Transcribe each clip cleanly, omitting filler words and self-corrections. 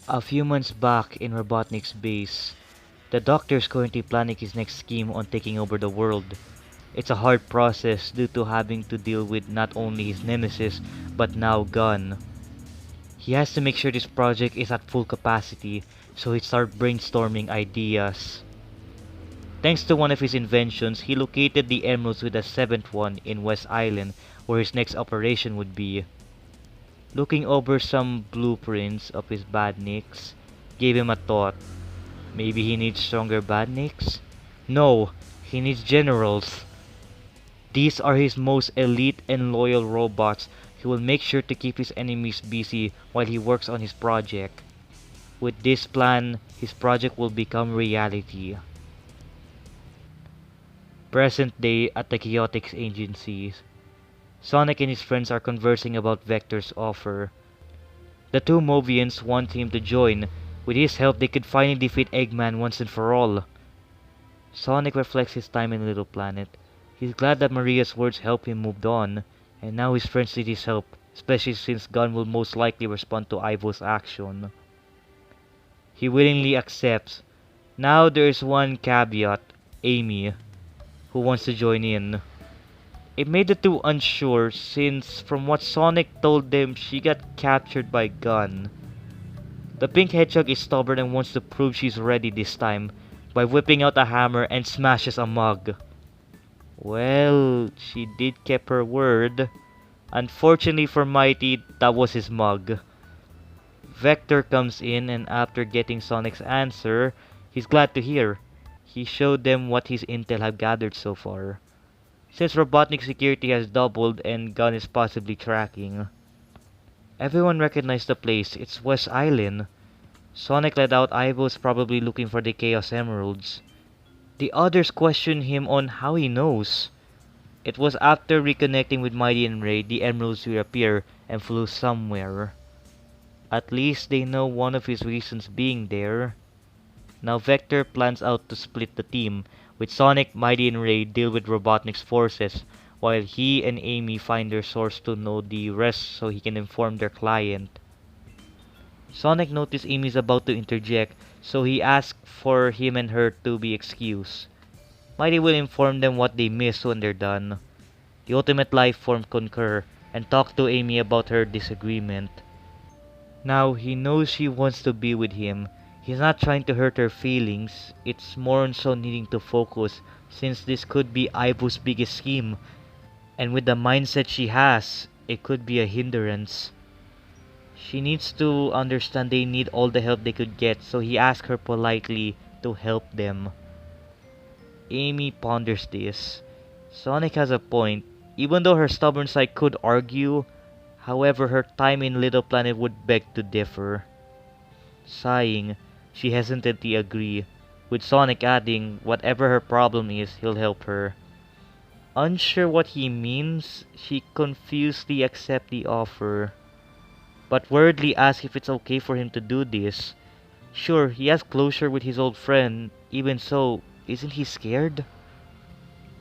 A few months back in Robotnik's base, the Doctor is currently planning his next scheme on taking over the world. It's a hard process due to having to deal with not only his nemesis, but now Gunn. He has to make sure this project is at full capacity, so he starts brainstorming ideas. Thanks to one of his inventions, he located the emeralds with the seventh one in West Island, where his next operation would be. Looking over some blueprints of his badniks, gave him a thought. Maybe he needs stronger badniks? No, he needs generals. These are his most elite and loyal robots. He will make sure to keep his enemies busy while he works on his project. With this plan, his project will become reality. Present day at the Chaotix Agency. Sonic and his friends are conversing about Vector's offer. The two Movians want him to join. With his help, they could finally defeat Eggman once and for all. Sonic reflects his time in Little Planet. He's glad that Maria's words helped him move on, and now his friends need his help, especially since Gunn will most likely respond to Ivo's action. He willingly accepts. Now there is one caveat, Amy, who wants to join in. It made the two unsure since from what Sonic told them she got captured by Gunn. The pink hedgehog is stubborn and wants to prove she's ready this time by whipping out a hammer and smashes a mug. Well, she did keep her word. Unfortunately for Mighty, that was his mug. Vector comes in and after getting Sonic's answer, he's glad to hear. He showed them what his intel have gathered so far. Since Robotnik security has doubled and Gunn is possibly tracking. Everyone recognized the place, it's West Island. Sonic let out Ivo's probably looking for the Chaos Emeralds. The others question him on how he knows. It was after reconnecting with Mighty and Ray, the emeralds reappear and flew somewhere. At least they know one of his reasons being there. Now Vector plans out to split the team, with Sonic, Mighty and Ray deal with Robotnik's forces, while he and Amy find their source to know the rest so he can inform their client. Sonic noticed Amy is about to interject, so he asks for him and her to be excused. Mighty will inform them what they missed when they're done. The ultimate life form concur and talk to Amy about her disagreement. Now he knows she wants to be with him. He's not trying to hurt her feelings, it's more on so needing to focus since this could be Ivo's biggest scheme. And with the mindset she has, it could be a hindrance. She needs to understand they need all the help they could get, so he asks her politely to help them. Amy ponders this. Sonic has a point, even though her stubborn side could argue, however her time in Little Planet would beg to differ. Sighing, she hesitantly agrees, with Sonic adding whatever her problem is, he'll help her. Unsure what he means, she confusedly accepts the offer, but worriedly asks if it's okay for him to do this. Sure, he has closure with his old friend, even so, isn't he scared?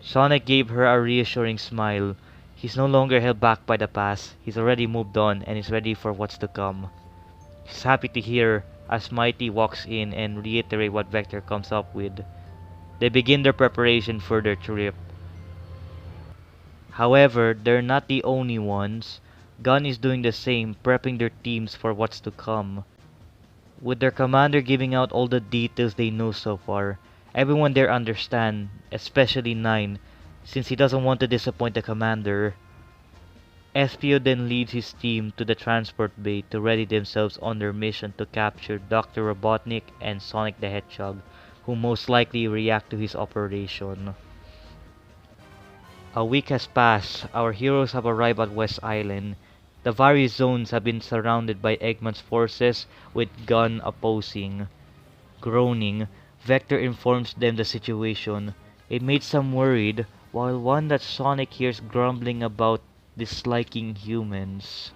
Sonic gave her a reassuring smile. He's no longer held back by the past, he's already moved on and is ready for what's to come. He's happy to hear as Mighty walks in and reiterate what Vector comes up with. They begin their preparation for their trip. However, they're not the only ones. Gunn is doing the same, prepping their teams for what's to come. With their commander giving out all the details they know so far, everyone there understands, especially Nine, since he doesn't want to disappoint the commander. Espio then leads his team to the transport bay to ready themselves on their mission to capture Dr. Robotnik and Sonic the Hedgehog, who most likely react to his operation. A week has passed, our heroes have arrived at West Island. The various zones have been surrounded by Eggman's forces, with Gunn opposing. Groaning, Vector informs them the situation. It made some worried, while one that Sonic hears grumbling about disliking humans.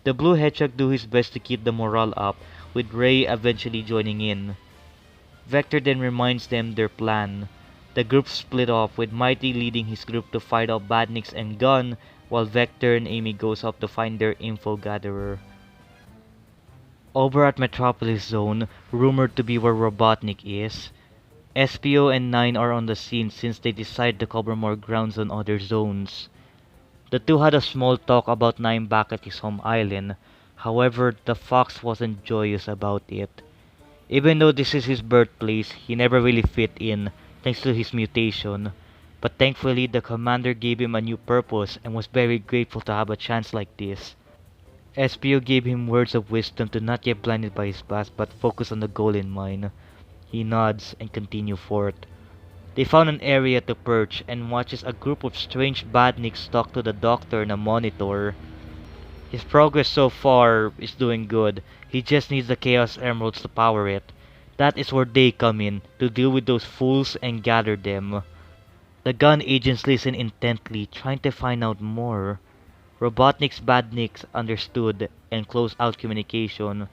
The Blue Hedgehog do his best to keep the morale up, with Ray eventually joining in. Vector then reminds them their plan. The group split off, with Mighty leading his group to fight off Badniks and Gunn, while Vector and Amy goes up to find their info gatherer. Over at Metropolis Zone, rumored to be where Robotnik is, SPO and 9 are on the scene since they decide to cover more grounds on other zones. The two had a small talk about 9 back at his home island, however the Fox wasn't joyous about it. Even though this is his birthplace, he never really fit in, thanks to his mutation. But thankfully the commander gave him a new purpose and was very grateful to have a chance like this. SPO gave him words of wisdom to not get blinded by his past but focus on the goal in mind. He nods and continue forth. They found an area to perch and watches a group of strange badniks talk to the doctor on a monitor. His progress so far is doing good. He just needs the Chaos Emeralds to power it. That is where they come in, to deal with those fools and gather them. The gun agents listen intently, trying to find out more. Robotnik's badniks understood and closed out communication.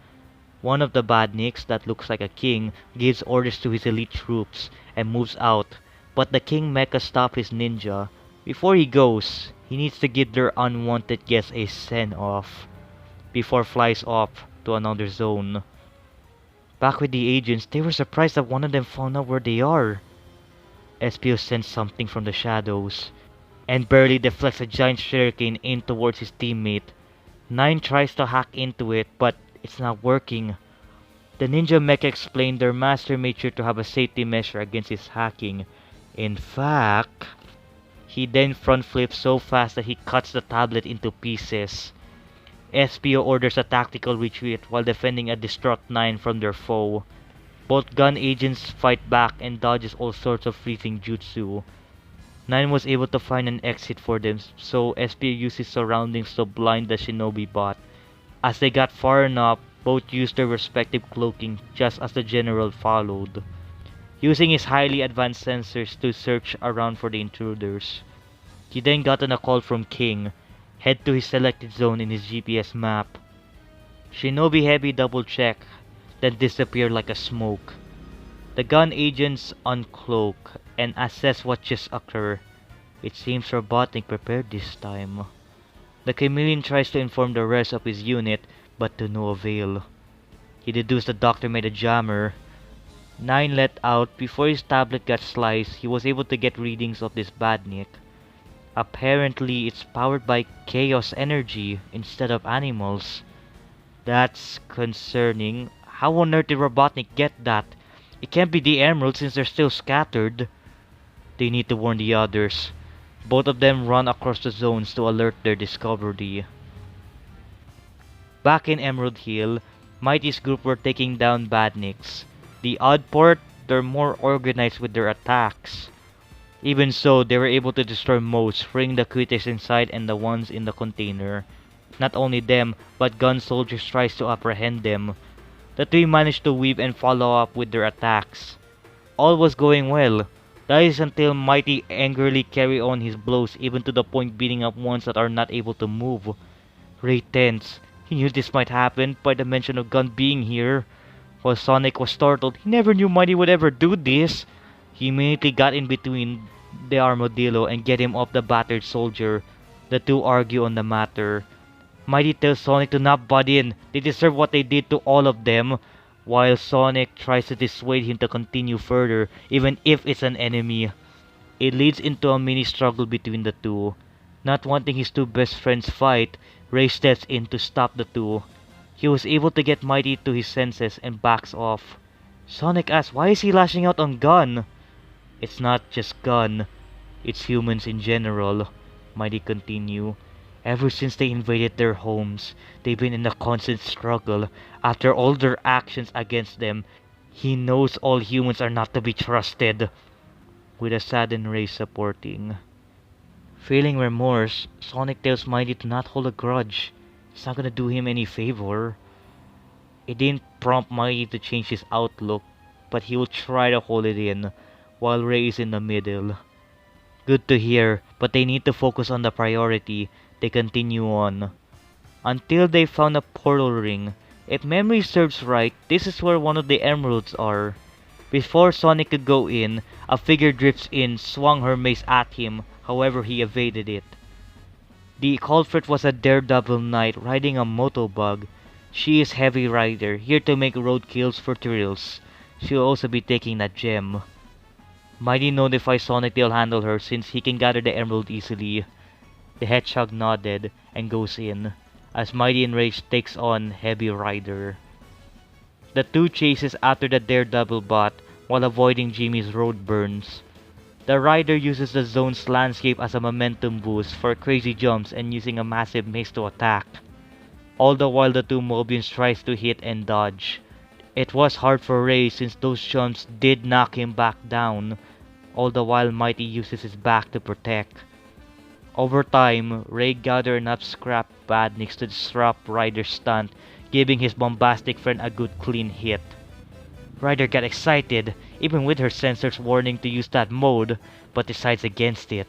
One of the badniks, that looks like a king, gives orders to his elite troops and moves out, but the king mecha stops his ninja. Before he goes, he needs to give their unwanted guest a send-off before flies off to another zone. Back with the agents, they were surprised that one of them found out where they are. SPO sends something from the shadows and barely deflects a giant shuriken aimed towards his teammate. 9 tries to hack into it, but it's not working. The ninja mecha explained their master made sure to have a safety measure against his hacking. In fact, he then front flips so fast that he cuts the tablet into pieces. SPO orders a tactical retreat while defending a distraught 9 from their foe. Both gun agents fight back and dodges all sorts of freezing jutsu. 9 was able to find an exit for them, so SPO used his surroundings to blind the shinobi bot. As they got far enough, both used their respective cloaking just as the general followed, using his highly advanced sensors to search around for the intruders. He then got a call from King. Head to his selected zone in his GPS map. Shinobi Heavy double check, then disappear like a smoke. The gun agents uncloak and assess what just occurred. It seems Robotnik prepared this time. The chameleon tries to inform the rest of his unit, but to no avail. He deduced the doctor made a jammer. 9 let out. Before his tablet got sliced, he was able to get readings of this badnik. Apparently, it's powered by chaos energy instead of animals. That's concerning. How on earth did Robotnik get that? It can't be the emeralds since they're still scattered. They need to warn the others. Both of them run across the zones to alert their discovery. Back in Emerald Hill, Mighty's group were taking down badniks. The Oddport, they're more organized with their attacks. Even so, they were able to destroy most, freeing the critics inside and the ones in the container. Not only them, but gun soldiers tries to apprehend them. The three managed to weave and follow up with their attacks. All was going well. That is until Mighty angrily carry on his blows even to the point beating up ones that are not able to move. Ray tense. He knew this might happen by the mention of Gun being here. While Sonic was startled, he never knew Mighty would ever do this. He immediately got in between the armadillo and get him off the battered soldier. The two argue on the matter. Mighty tells Sonic to not butt in. They deserve what they did to all of them. While Sonic tries to dissuade him to continue further, even if it's an enemy. It leads into a mini struggle between the two. Not wanting his two best friends fight, Ray steps in to stop the two. He was able to get Mighty to his senses and backs off. Sonic asks why is he lashing out on Gun? It's not just Gun, it's humans in general, Mighty continue. Ever since they invaded their homes, they've been in a constant struggle. After all their actions against them, he knows all humans are not to be trusted. With a saddened Ray supporting. Feeling remorse, Sonic tells Mighty to not hold a grudge. It's not gonna do him any favor. It didn't prompt Mighty to change his outlook, but he will try to hold it in, while Ray is in the middle. Good to hear, but they need to focus on the priority. They continue on. Until they found a portal ring. If memory serves right, this is where one of the emeralds are. Before Sonic could go in, a figure drifts in, swung her mace at him, however he evaded it. The culprit was a daredevil knight riding a motobug. She is Heavy Rider, here to make road kills for thrills. She'll also be taking that gem. Mighty notifies Sonic they'll handle her since he can gather the emerald easily. The Hedgehog nodded and goes in, as Mighty Enraged takes on Heavy Rider. The two chases after the Daredevil bot while avoiding Jimmy's road burns. The rider uses the zone's landscape as a momentum boost for crazy jumps and using a massive maze to attack. All the while the two Mobians tries to hit and dodge. It was hard for Ray since those jumps did knock him back down, all the while Mighty uses his back to protect. Over time, Ray gathered enough scrap badniks to disrupt Ryder's stunt, giving his bombastic friend a good clean hit. Ryder got excited, even with her sensors warning to use that mode, but decides against it.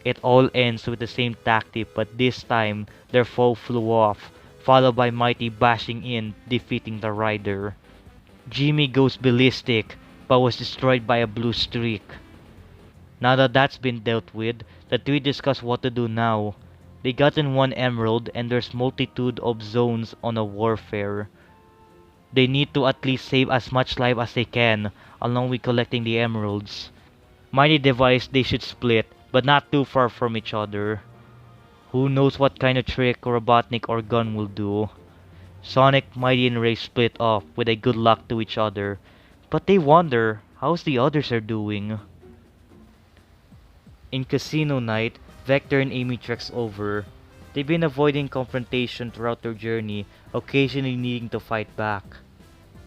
It all ends with the same tactic, but this time their foe flew off, followed by Mighty bashing in, defeating the Rider. Jimmy goes ballistic, but was destroyed by a blue streak. Now that that's been dealt with, the three discuss what to do now. They gotten one emerald and there's multitude of zones on a warfare. They need to at least save as much life as they can, along with collecting the emeralds. Mighty devised they should split, but not too far from each other. Who knows what kind of trick Robotnik or Gun will do. Sonic, Mighty and Ray split off with a good luck to each other, but they wonder how's the others are doing. In Casino Night, Vector and Amy treks over. They've been avoiding confrontation throughout their journey, occasionally needing to fight back.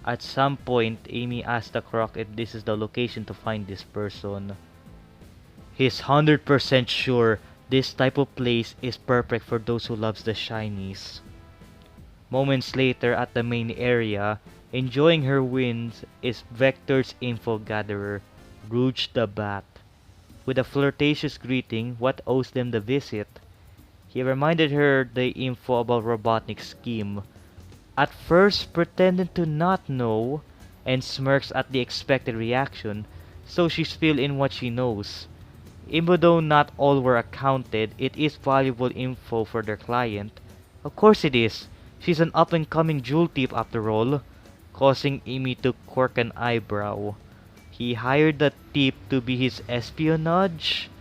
At some point, Amy asks the Croc if this is the location to find this person. He's 100% sure this type of place is perfect for those who loves the shinies. Moments later at the main area, enjoying her wins is Vector's info gatherer, Rouge the Bat. With a flirtatious greeting, what owes them the visit? He reminded her the info about Robotnik's scheme. At first pretending to not know, and smirks at the expected reaction, so she's filled in what she knows. Even though not all were accounted, it is valuable info for their client. Of course it is. She's an up-and-coming jewel thief after all, causing Amy to quirk an eyebrow. He hired the thief to be his espionage?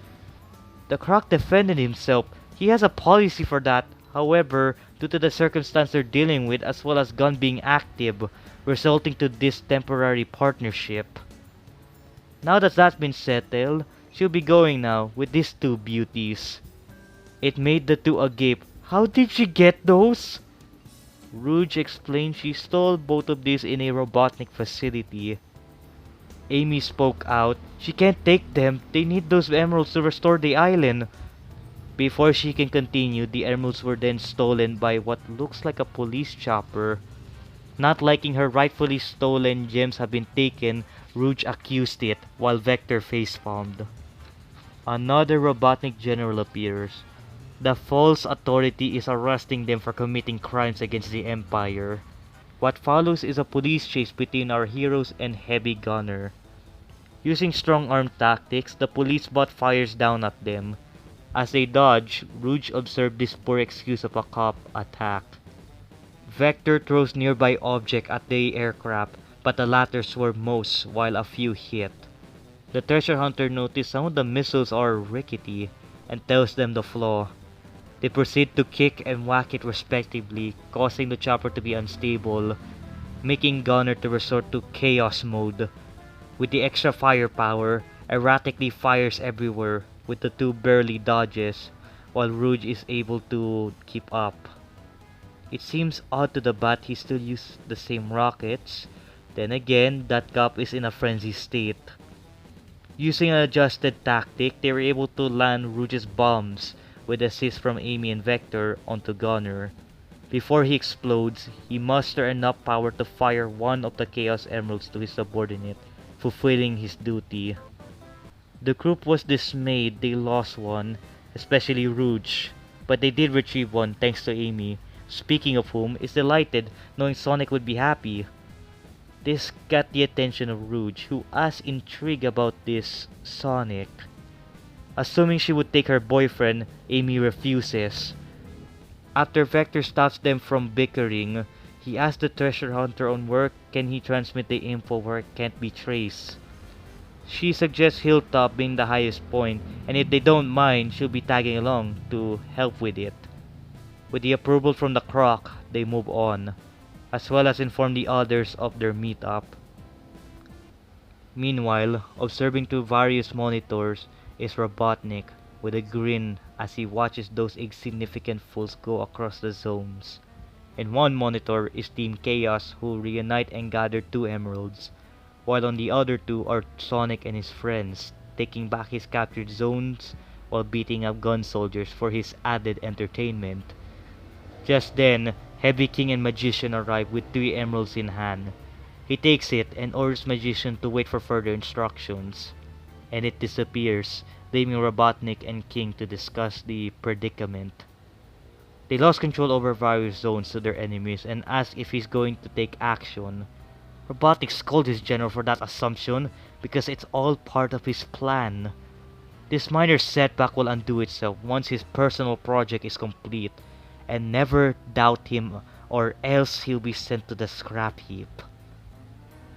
The Croc defended himself. He has a policy for that. However, due to the circumstance they're dealing with as well as Gun being active, resulting to this temporary partnership. Now that that's been settled, she'll be going now with these two beauties. It made the two agape. How did she get those? Rouge explained she stole both of these in a Robotnik facility. Amy spoke out. She can't take them. They need those emeralds to restore the island. Before she can continue, the emeralds were then stolen by what looks like a police chopper. Not liking her rightfully stolen gems have been taken, Rouge accused it, while Vector face-palmed. Another Robotnik general appears. The false authority is arresting them for committing crimes against the Empire. What follows is a police chase between our heroes and Heavy Gunner. Using strong arm tactics, the police bot fires down at them. As they dodge, Rouge observed this poor excuse of a cop attack. Vector throws nearby object at the aircraft, but the latter swerve most while a few hit. The treasure hunter noticed some of the missiles are rickety and tells them the flaw. They proceed to kick and whack it respectively, causing the chopper to be unstable, making Gunner to resort to chaos mode. With the extra firepower, erratically fires everywhere, with the two barely dodges, while Rouge is able to keep up. It seems odd to the Bat he still uses the same rockets. Then again, that cop is in a frenzy state. Using an adjusted tactic, they were able to land Rouge's bombs with assist from Amy and Vector onto Gunner. Before he explodes, he musters enough power to fire one of the Chaos Emeralds to his subordinate, fulfilling his duty. The group was dismayed they lost one, especially Rouge, but they did retrieve one thanks to Amy, speaking of whom is delighted knowing Sonic would be happy. This got the attention of Rouge, who asks intrigued about this Sonic. Assuming she would take her boyfriend, Amy refuses. After Vector stops them from bickering, He asks the treasure hunter on where can he transmit the info where it can't be traced. She suggests Hilltop being the highest point, and if they don't mind, she'll be tagging along to help with it. With the approval from the Croc, they move on, as well as inform the others of their meetup. Meanwhile, observing through various monitors is Robotnik with a grin as he watches those insignificant fools go across the zones. In one monitor is Team Chaos who reunite and gather 2 emeralds, while on the other 2 are Sonic and his friends, taking back his captured zones while beating up gun soldiers for his added entertainment. Just then, Heavy King and Magician arrive with 3 emeralds in hand. He takes it and orders Magician to wait for further instructions, and it disappears, leaving Robotnik and King to discuss the predicament. They lost control over various zones to their enemies and ask if he's going to take action. Robotnik scolds his general for that assumption because it's all part of his plan. This minor setback will undo itself once his personal project is complete, and never doubt him or else he'll be sent to the scrap heap.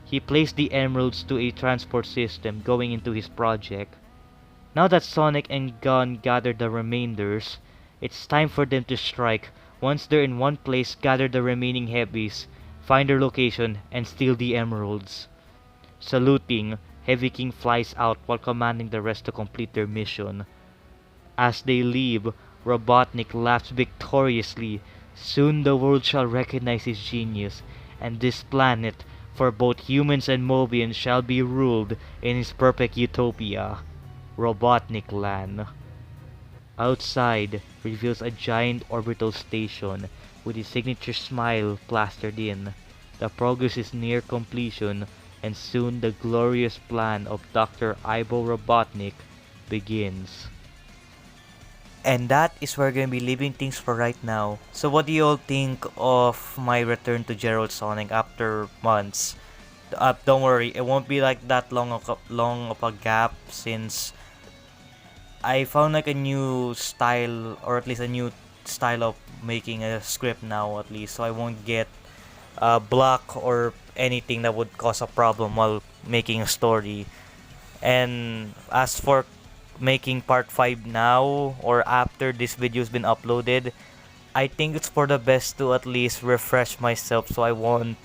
He placed the emeralds to a transport system going into his project. Now that Sonic and Gun gathered the remainders, it's time for them to strike. Once they're in one place, gather the remaining heavies, find their location, and steal the emeralds. Saluting, Heavy King flies out while commanding the rest to complete their mission. As they leave, Robotnik laughs victoriously. Soon the world shall recognize his genius, and this planet, for both humans and Mobians, shall be ruled in his perfect utopia, Robotnik Land. Outside reveals a giant orbital station with his signature smile plastered in. The progress is near completion, and soon the glorious plan of Dr. Ivo Robotnik begins. And that is where we're gonna be leaving things for right now. So what do you all think of my return to Gerald Sonic after months? Don't worry, it won't be like that long of a gap, since I found like a new style, or at least a new style of making a script now, at least, so I won't get block or anything that would cause a problem while making a story. And as for making part 5 now, or after this video's been uploaded, I think it's for the best to at least refresh myself so I won't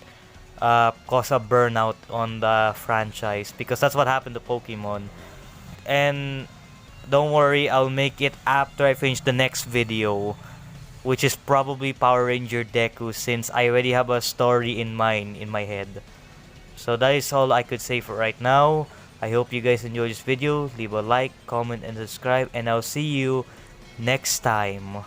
cause a burnout on the franchise, because that's what happened to Pokemon. And don't worry, I'll make it after I finish the next video, which is probably Power Ranger Deku, since I already have a story in mind in my head. So that is all I could say for right now. I hope you guys enjoyed this video. Leave a like, comment, and subscribe, and I'll see you next time.